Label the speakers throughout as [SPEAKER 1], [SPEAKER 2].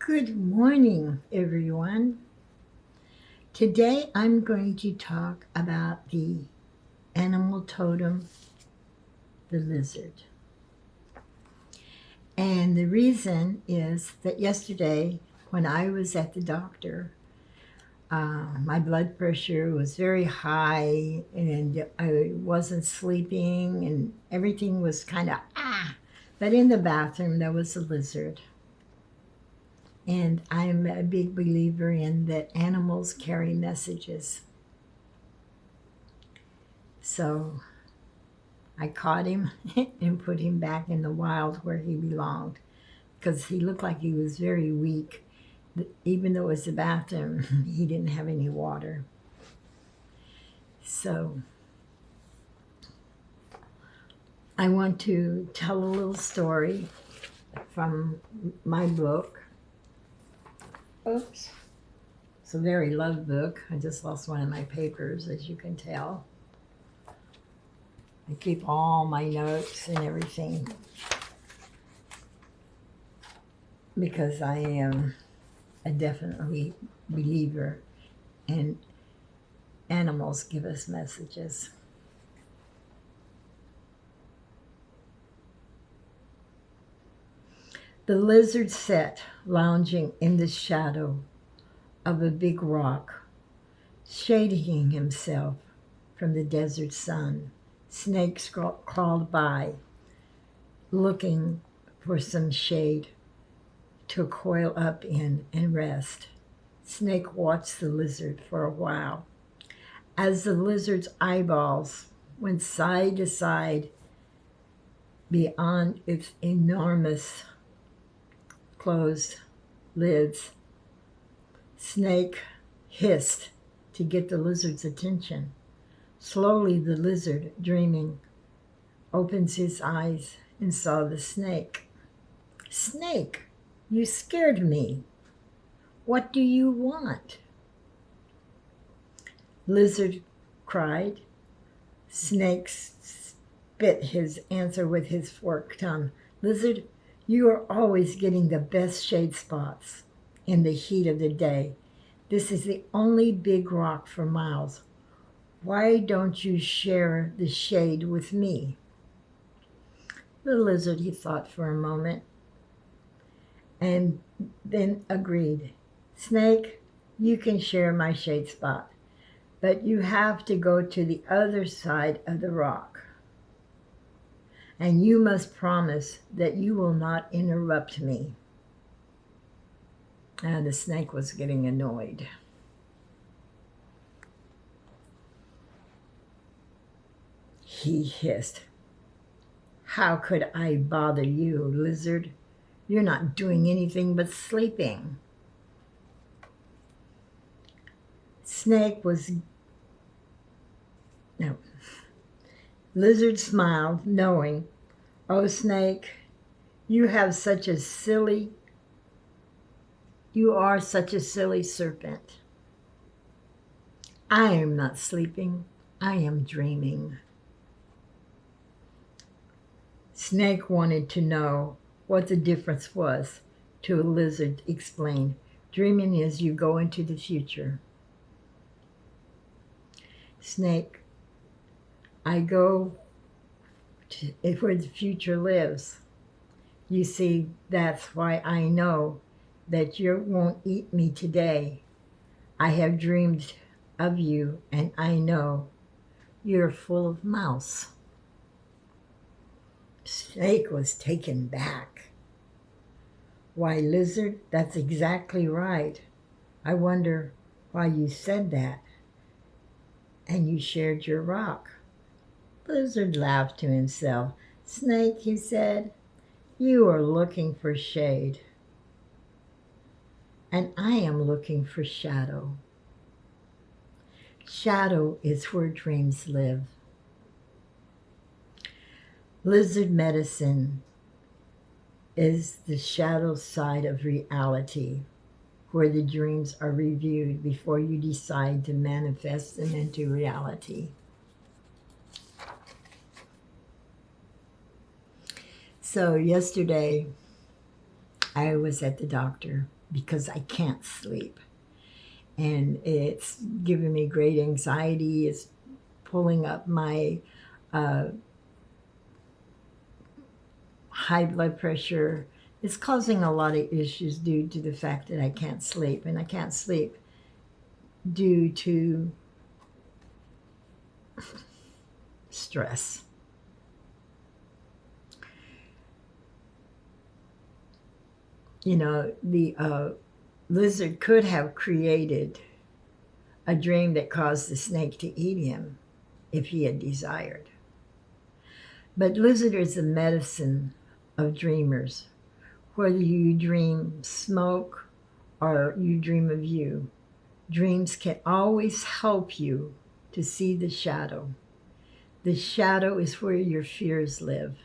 [SPEAKER 1] Good morning, everyone. Today I'm going to talk about the animal totem, the lizard. And the reason is that yesterday, when I was at the doctor, my blood pressure was very high and I wasn't sleeping and everything was kind of But in the bathroom, there was a lizard. And I'm a big believer in that animals carry messages. So I caught him and put him back in the wild where he belonged because he looked like he was very weak. Even though it was the bathroom, he didn't have any water. So I want to tell a little story from my book. Oops. It's a very loved book. I just lost one of my papers, as you can tell. I keep all my notes and everything because I am a definitely believer in animals give us messages. The lizard sat lounging in the shadow of a big rock, shading himself from the desert sun. Snakes crawled by, looking for some shade to coil up in and rest. Snake watched the lizard for a while. As the lizard's eyeballs went side to side beyond its enormous closed lids, Snake hissed to get the lizard's attention. Slowly, the lizard, dreaming, opens his eyes and saw the snake. Snake, you scared me. What do you want? Lizard cried. Snake spit his answer with his forked tongue. Lizard, you are always getting the best shade spots in the heat of the day. This is the only big rock for miles. Why don't you share the shade with me? The lizard, he thought for a moment, and then agreed. Snake, you can share my shade spot, but you have to go to the other side of the rock. And you must promise that you will not interrupt me. And the snake was getting annoyed. He hissed. How could I bother you, lizard? You're not doing anything but sleeping. Lizard smiled, knowing, oh, Snake, you are such a silly serpent. I am not sleeping. I am dreaming. Snake wanted to know what the difference was. To a lizard explained, dreaming is you go into the future. Snake, I go to where the future lives. You see, that's why I know that you won't eat me today. I have dreamed of you, and I know you're full of mouse. Snake was taken back. Why, lizard, that's exactly right. I wonder why you said that. And you shared your rock. Lizard laughed to himself. Snake, he said, you are looking for shade. And I am looking for shadow. Shadow is where dreams live. Lizard medicine is the shadow side of reality, where the dreams are reviewed before you decide to manifest them into reality. So yesterday, I was at the doctor because I can't sleep. And it's giving me great anxiety. It's pulling up my high blood pressure. It's causing a lot of issues due to the fact that I can't sleep. And I can't sleep due to stress. You know, the lizard could have created a dream that caused the snake to eat him if he had desired. But lizard is the medicine of dreamers. Whether you dream smoke or you dream of you, dreams can always help you to see the shadow. The shadow is where your fears live,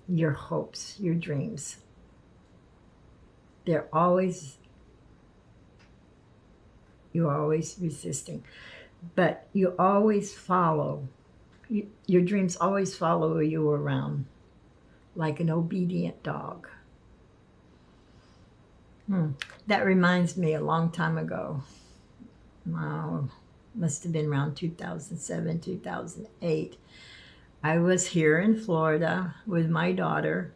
[SPEAKER 1] your hopes, your dreams. You're always resisting, but you always follow. Your dreams always follow you around like an obedient dog. That reminds me, a long time ago, wow, must have been around 2007, 2008. I was here in Florida with my daughter,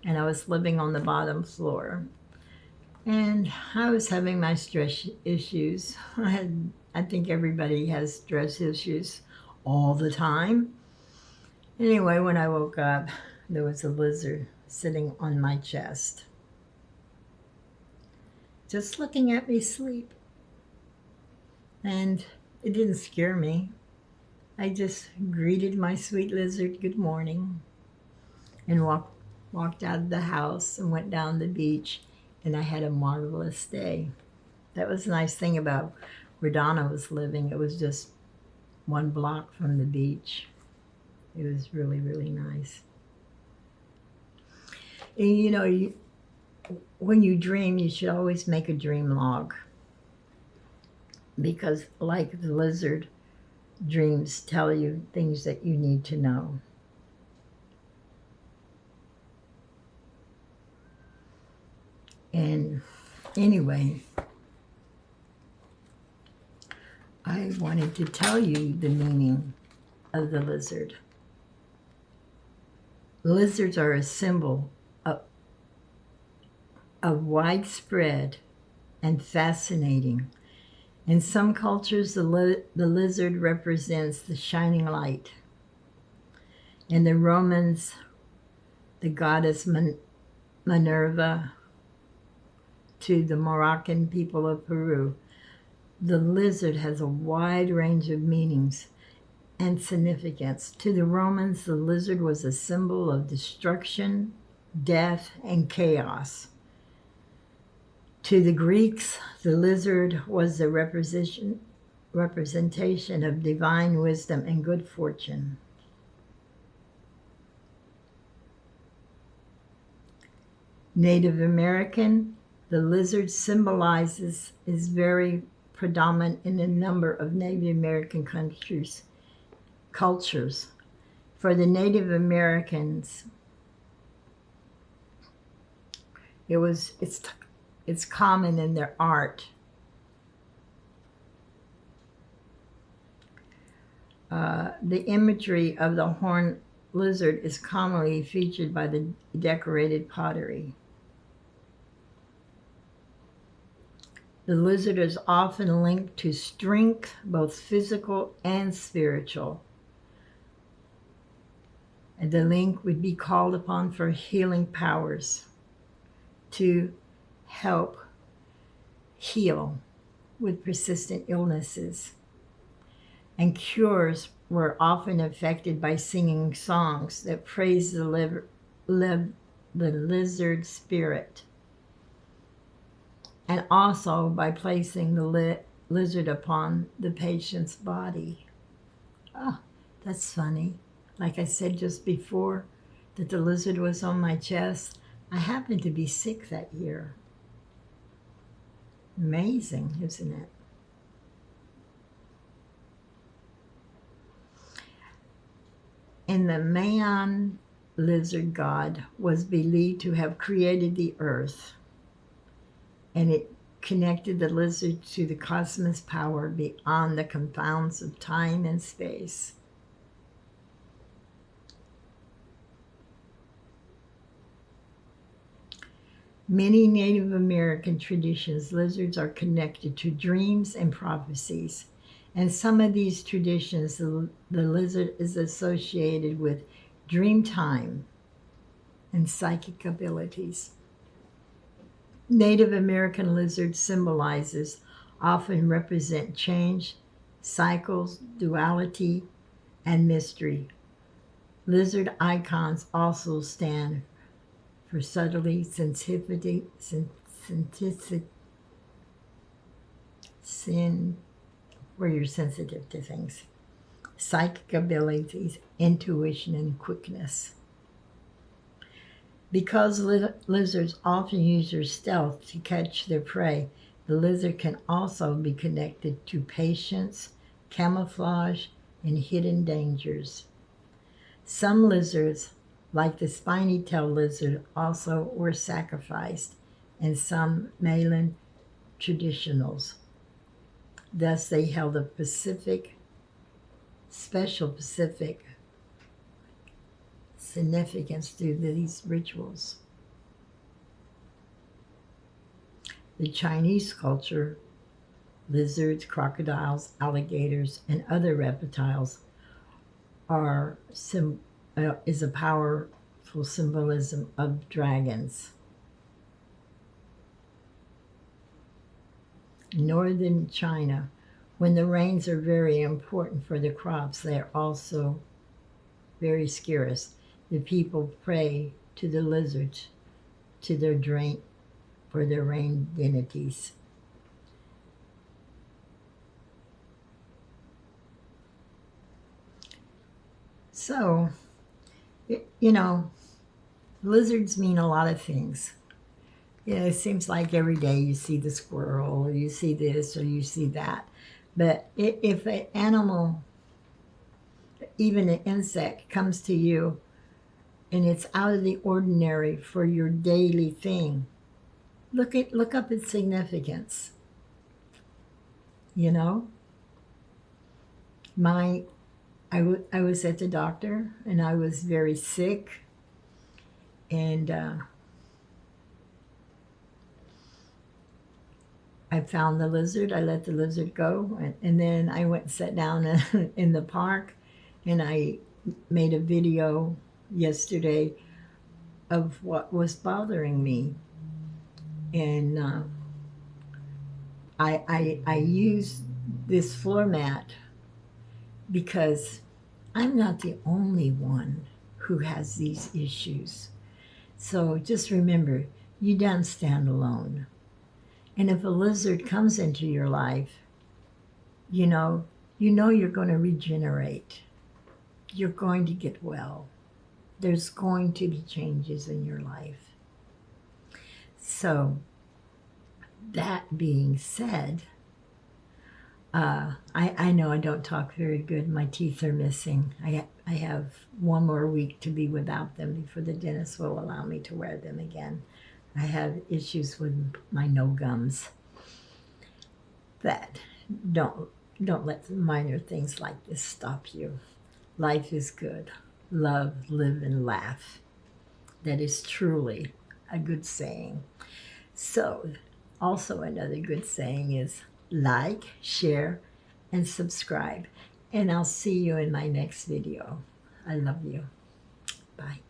[SPEAKER 1] and I was living on the bottom floor. And I was having my stress issues. I think everybody has stress issues all the time. Anyway, when I woke up, there was a lizard sitting on my chest, just looking at me sleep. And it didn't scare me. I just greeted my sweet lizard good morning and walked out of the house and went down the beach, and I had a marvelous day. That was the nice thing about where Donna was living. It was just one block from the beach. It was really, really nice. And you know, when you dream, you should always make a dream log. Because like the lizard, dreams tell you things that you need to know. And anyway, I wanted to tell you the meaning of the lizard. Lizards are a symbol of widespread and fascinating. In some cultures, the lizard represents the shining light. In the Romans, the goddess Minerva. To the Moroccan people of Peru, the lizard has a wide range of meanings and significance. To the Romans, the lizard was a symbol of destruction, death, and chaos. To the Greeks, the lizard was the representation of divine wisdom and good fortune. Native American, the lizard is very predominant in a number of Native American cultures. For the Native Americans, it's common in their art. The imagery of the horned lizard is commonly featured by the decorated pottery. The lizard is often linked to strength, both physical and spiritual. And the link would be called upon for healing powers to help heal with persistent illnesses. And cures were often effected by singing songs that praise the lizard spirit. And also by placing the lizard upon the patient's body. Oh, that's funny. Like I said just before, that the lizard was on my chest. I happened to be sick that year. Amazing, isn't it? And the Mayan lizard god was believed to have created the earth. and it connected the lizard to the cosmos power beyond the confounds of time and space. Many Native American traditions, lizards are connected to dreams and prophecies. And some of these traditions, the lizard is associated with dream time and psychic abilities. Native American lizard symbolizes often represent change, cycles, duality, and mystery. Lizard icons also stand for subtlety, sensitivity, where you're sensitive to things, psychic abilities, intuition, and quickness. Because lizards often use their stealth to catch their prey, the lizard can also be connected to patience, camouflage, and hidden dangers. Some lizards, like the spiny-tailed lizard, also were sacrificed in some Malay traditionals. Thus, they held a special significance to these rituals. The Chinese culture, lizards, crocodiles, alligators, and other reptiles is a powerful symbolism of dragons. Northern China, when the rains are very important for the crops, they are also very scarce. The people pray to the lizards for their rain deities. So, lizards mean a lot of things. It seems like every day you see the squirrel, or you see this, or you see that. But if an animal, even an insect, comes to you and it's out of the ordinary for your daily thing, look up its significance. I was at the doctor and I was very sick, and I found the lizard. I let the lizard go, and then I went and sat down in the park, and I made a video yesterday of what was bothering me. And I used this floor mat because I'm not the only one who has these issues. So just remember, you don't stand alone. And if a lizard comes into your life, you know you're going to regenerate. You're going to get well. There's going to be changes in your life. So, that being said, I know I don't talk very good. My teeth are missing. I have one more week to be without them before the dentist will allow me to wear them again. I have issues with my no gums. But don't let minor things like this stop you. Life is good. Love, live, and laugh. That is truly a good saying. So, also another good saying is like, share, and subscribe. And I'll see you in my next video. I love you. Bye.